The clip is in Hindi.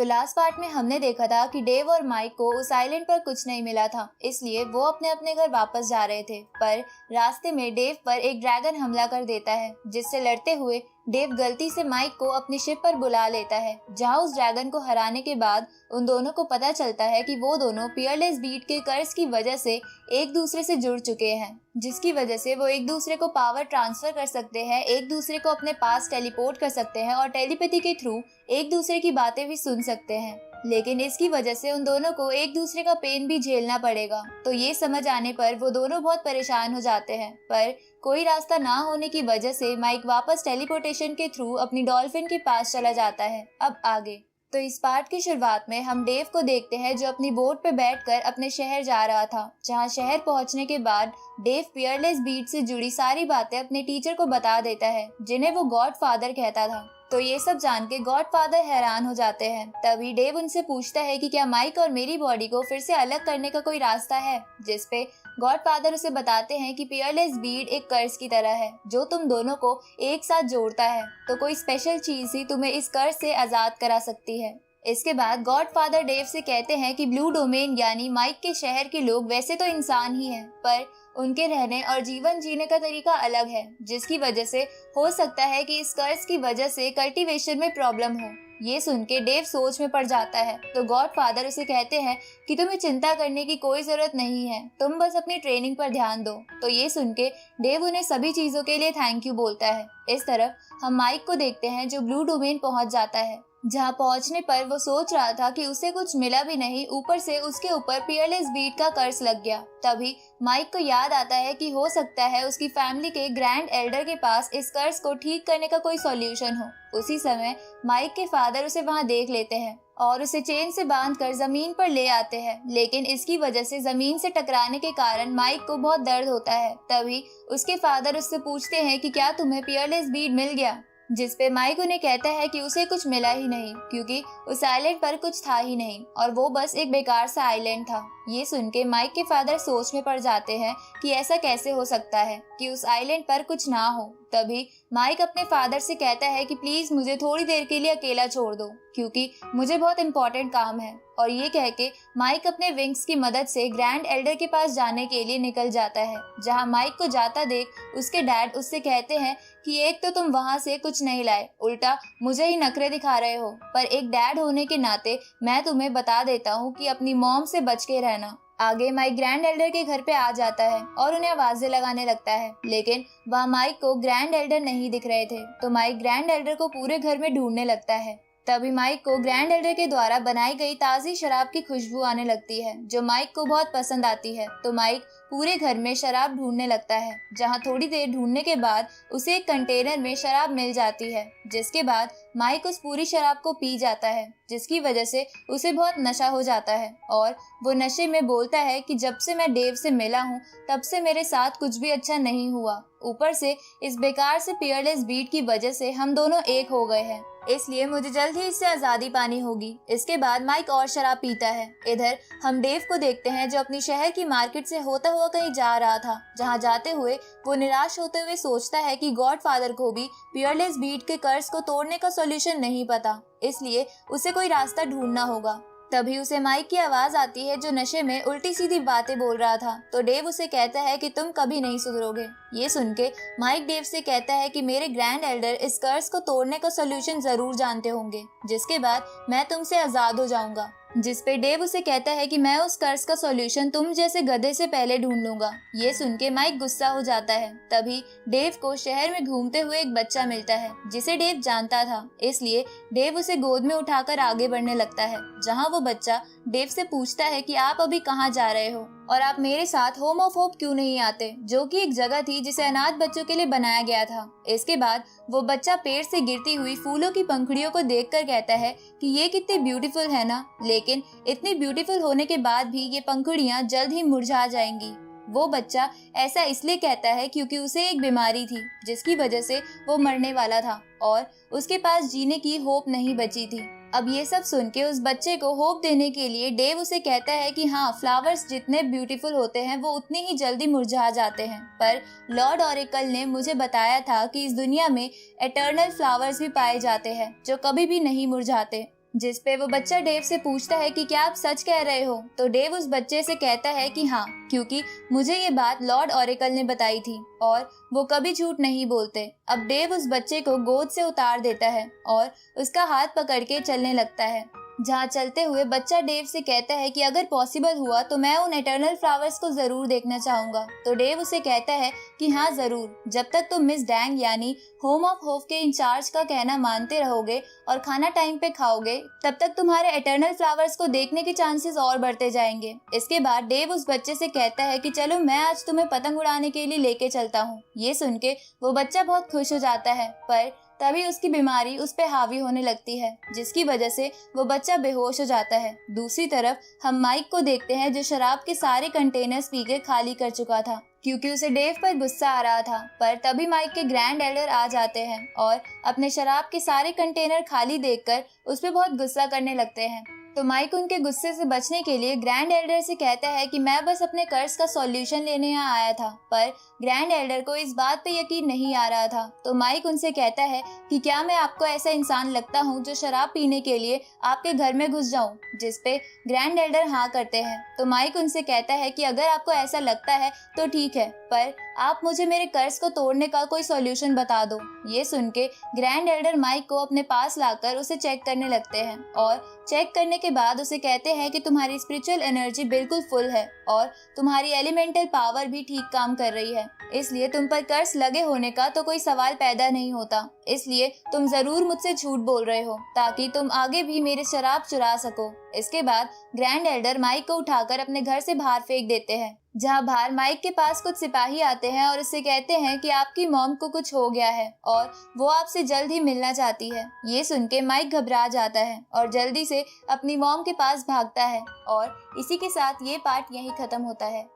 तो लास्ट पार्ट में हमने देखा था कि डेव और माइक को उस आइलैंड पर कुछ नहीं मिला था, इसलिए वो अपने अपने घर वापस जा रहे थे। पर रास्ते में डेव पर एक ड्रैगन हमला कर देता है, जिससे लड़ते हुए डेव गलती से माइक को अपनी शिप पर बुला लेता है, जहां उस ड्रैगन को हराने के बाद उन दोनों को पता चलता है कि वो दोनों पियरलेस बीट के कर्ज की वजह से एक दूसरे से जुड़ चुके हैं, जिसकी वजह से वो एक दूसरे को पावर ट्रांसफर कर सकते हैं, एक दूसरे को अपने पास टेलीपोर्ट कर सकते हैं और टेलीपैथी के थ्रू एक दूसरे की बातें भी सुन सकते हैं। लेकिन इसकी वजह से उन दोनों को एक दूसरे का पेन भी झेलना पड़ेगा। तो ये समझ आने पर वो दोनों बहुत परेशान हो जाते हैं, पर कोई रास्ता ना होने की वजह से माइक वापस टेलीपोर्टेशन के थ्रू अपनी डॉल्फिन के पास चला जाता है। अब आगे तो इस पार्ट की शुरुआत में हम डेव को देखते हैं, जो अपनी बोट पे बैठकर अपने शहर जा रहा था, जहां शहर पहुंचने के बाद डेव पियरलेस बीट से जुड़ी सारी बातें अपने टीचर को बता देता है, जिन्हें वो गॉड फादर कहता था। तो ये सब जान के गॉड फादर हैरान हो जाते हैं। तभी डेव उनसे पूछता है कि क्या माइक और मेरी बॉडी को फिर से अलग करने का कोई रास्ता है, जिसपे गॉड फादर उसे बताते हैं कि पियरलेस बीड एक कर्ज की तरह है, जो तुम दोनों को एक साथ जोड़ता है। तो कोई स्पेशल चीज ही तुम्हें इस कर्ज से आजाद करा सकती है। इसके बाद गॉड फादर डेव से कहते हैं कि ब्लू डोमेन यानी माइक के शहर के लोग वैसे तो इंसान ही हैं, पर उनके रहने और जीवन जीने का तरीका अलग है, जिसकी वजह से हो सकता है कि इस कर्ज की वजह से कल्टीवेशन में प्रॉब्लम हो। ये सुन के डेव सोच में पड़ जाता है। तो गॉड फादर उसे कहते हैं कि तुम्हें चिंता करने की कोई जरूरत नहीं है, तुम बस अपनी ट्रेनिंग पर ध्यान दो। तो ये सुन के डेव उन्हें सभी चीजों के लिए थैंक यू बोलता है। इस तरफ हम माइक को देखते हैं, जो ब्लू डोमेन पहुंच जाता है, जहां पहुंचने पर वो सोच रहा था कि उसे कुछ मिला भी नहीं, ऊपर से उसके ऊपर पियरलेस बीट का कर्ज लग गया। तभी माइक को याद आता है कि हो सकता है उसकी फैमिली के ग्रैंड एल्डर के पास इस कर्ज को ठीक करने का कोई सॉल्यूशन हो। उसी समय माइक के फादर उसे वहां देख लेते हैं और उसे चेन से बांधकर जमीन पर ले आते हैं, लेकिन इसकी वजह से जमीन से टकराने के कारण माइक को बहुत दर्द होता है। तभी उसके फादर उससे पूछते हैं कि क्या तुम्हें पियरलेस बीट मिल गया, जिसपे माइक उन्हें कहता है कि उसे कुछ मिला ही नहीं, क्योंकि उस आइलैंड पर कुछ था ही नहीं और वो बस एक बेकार सा आइलैंड था। ये सुन के माइक के फादर सोच में पड़ जाते हैं कि ऐसा कैसे हो सकता है कि उस आइलैंड पर कुछ ना हो। तभी माइक अपने फादर से कहता है कि प्लीज मुझे थोड़ी देर के लिए अकेला छोड़ दो, क्योंकि मुझे बहुत इंपॉर्टेंट काम है। और ये कह के माइक अपने विंग्स की मदद से ग्रैंड एल्डर के पास जाने के लिए निकल जाता है, जहां माइक को जाता देख उसके डैड उससे कहते हैं कि एक तो तुम वहां से कुछ नहीं लाए, उल्टा मुझे ही नखरे दिखा रहे हो, पर एक डैड होने के नाते मैं तुम्हें बता देता हूँ कि अपनी मॉम से बच के रहना। आगे माइक ग्रैंड एल्डर के घर पे आ जाता है और उन्हें आवाजें लगाने लगता है, लेकिन वहाँ माइक को ग्रैंड एल्डर नहीं दिख रहे थे। तो माइक ग्रैंड एल्डर को पूरे घर में ढूंढने लगता है। तभी माइक को ग्रैंड एल्डर के द्वारा बनाई गई ताज़ी शराब की खुशबू आने लगती है, जो माइक को बहुत पसंद आती है। तो माइक पूरे घर में शराब ढूंढने लगता है, जहां थोड़ी देर ढूंढने के बाद उसे एक कंटेनर में शराब मिल जाती है, जिसके बाद माइक उस पूरी शराब को पी जाता है, जिसकी वजह से उसे बहुत नशा हो जाता है और वो नशे में बोलता है कि जब से मैं डेव से मिला हूँ तब से मेरे साथ कुछ भी अच्छा नहीं हुआ, ऊपर से इस बेकार से पियरलेस बीट की वजह से हम दोनों एक हो गए हैं, इसलिए मुझे जल्द ही इससे आजादी पानी होगी। इसके बाद माइक और शराब पीता है। इधर हम डेव को देखते हैं, जो अपनी शहर की मार्केट से होता हुआ कहीं जा रहा था, जहां जाते हुए वो निराश होते हुए सोचता है कि गॉड फादर को भी पियरलेस बीट के कर्ज को तोड़ने का सॉल्यूशन नहीं पता, इसलिए उसे कोई रास्ता ढूंढना होगा। तभी उसे माइक की आवाज आती है, जो नशे में उल्टी सीधी बातें बोल रहा था। तो डेव उसे कहता है कि तुम कभी नहीं सुधरोगे। ये सुन के माइक डेव से कहता है कि मेरे ग्रैंड एल्डर इस कर्ज को तोड़ने का सॉल्यूशन जरूर जानते होंगे, जिसके बाद मैं तुमसे आजाद हो जाऊंगा। जिसपे डेव उसे कहता है कि मैं उस कर्ज का सॉल्यूशन तुम जैसे गधे से पहले ढूंढ लूंगा। ये सुन के माइक गुस्सा हो जाता है। तभी डेव को शहर में घूमते हुए एक बच्चा मिलता है, जिसे डेव जानता था, इसलिए डेव उसे गोद में उठाकर आगे बढ़ने लगता है, जहां वो बच्चा डेव से पूछता है कि आप अभी कहाँ जा रहे हो और आप मेरे साथ होम ऑफ होप क्यों नहीं आते, जो कि एक जगह थी जिसे अनाथ बच्चों के लिए बनाया गया था। इसके बाद वो बच्चा पेड़ से गिरती हुई फूलों की पंखुड़ियों को देखकर कहता है कि ये कितनी ब्यूटीफुल है ना, लेकिन इतनी ब्यूटीफुल होने के बाद भी ये पंखुड़ियां जल्द ही मुरझा जाएंगी। वो बच्चा ऐसा इसलिए कहता है क्योंकि उसे एक बीमारी थी, जिसकी वजह से वो मरने वाला था और उसके पास जीने की होप नहीं बची थी। अब ये सब सुन के उस बच्चे को होप देने के लिए डेव उसे कहता है कि हाँ, फ्लावर्स जितने ब्यूटीफुल होते हैं वो उतनी ही जल्दी मुरझा जाते हैं, पर लॉर्ड ऑरेकल ने मुझे बताया था कि इस दुनिया में एटर्नल फ्लावर्स भी पाए जाते हैं जो कभी भी नहीं मुरझाते। जिस पे वो बच्चा डेव से पूछता है कि क्या आप सच कह रहे हो। तो डेव उस बच्चे से कहता है कि हाँ, क्योंकि मुझे ये बात लॉर्ड ऑरेकल ने बताई थी और वो कभी झूठ नहीं बोलते। अब डेव उस बच्चे को गोद से उतार देता है और उसका हाथ पकड़ के चलने लगता है। जहाँ चलते हुए बच्चा डेव से कहता है कि अगर पॉसिबल हुआ तो मैं उन एटर्नल फ्लावर्स को जरूर देखना चाहूंगा। तो डेव उसे कहता है कि हाँ जरूर, जब तक तुम मिस डैंग यानी होम ऑफ होप के इंचार्ज का कहना मानते रहोगे और खाना टाइम पे खाओगे, तब तक तुम्हारे एटर्नल फ्लावर्स को देखने के चांसेस और बढ़ते जाएंगे। इसके बाद डेव उस बच्चे से कहता है कि चलो मैं आज तुम्हें पतंग उड़ाने के लिए लेके चलता हूँ। ये सुन के वो बच्चा बहुत खुश हो जाता है, पर तभी उसकी बीमारी उस पे हावी होने लगती है, जिसकी वजह से वो बच्चा बेहोश हो जाता है। दूसरी तरफ हम माइक को देखते हैं, जो शराब के सारे कंटेनर्स पी के खाली कर चुका था, क्योंकि उसे डेव पर गुस्सा आ रहा था। पर तभी माइक के ग्रैंड एल्डर आ जाते हैं और अपने शराब के सारे कंटेनर खाली देखकर उस पर बहुत गुस्सा करने लगते हैं। तो माइक उनके गुस्से से बचने के लिए ग्रैंड एल्डर से कहता है कि मैं बस अपने कर्ज का सॉल्यूशन लेने यहाँ आया था। पर ग्रैंड एल्डर को इस बात पे यकीन नहीं आ रहा था। तो माइक उनसे कहता है कि क्या मैं आपको ऐसा इंसान लगता हूँ जो शराब पीने के लिए आपके घर में घुस जाऊँ, जिस पे ग्रैंड एल्डर हाँ करते हैं। तो माइक उनसे कहता है कि अगर आपको ऐसा लगता है तो ठीक है, पर आप मुझे मेरे कर्ज को तोड़ने का कोई सॉल्यूशन बता दो। ये सुन के ग्रैंड एल्डर माइक को अपने पास लाकर उसे चेक करने लगते हैं और चेक करने के बाद उसे कहते हैं कि तुम्हारी स्पिरिचुअल एनर्जी बिल्कुल फुल है और तुम्हारी एलिमेंटल पावर भी ठीक काम कर रही है, इसलिए तुम पर कर्ज लगे होने का तो कोई सवाल पैदा नहीं होता। इसलिए तुम जरूर मुझसे झूठ बोल रहे हो ताकि तुम आगे भी मेरे शराब चुरा सको। इसके बाद ग्रैंड एल्डर माइक को उठाकर अपने घर से बाहर फेंक देते हैं, जहाँ बाहर माइक के पास कुछ सिपाही आते हैं और उससे कहते हैं कि आपकी मॉम को कुछ हो गया है और वो आपसे जल्द ही मिलना चाहती है। ये सुन के माइक घबरा जाता है और जल्दी से अपनी मॉम के पास भागता है और इसी के साथ ये पार्ट यहीं खत्म होता है।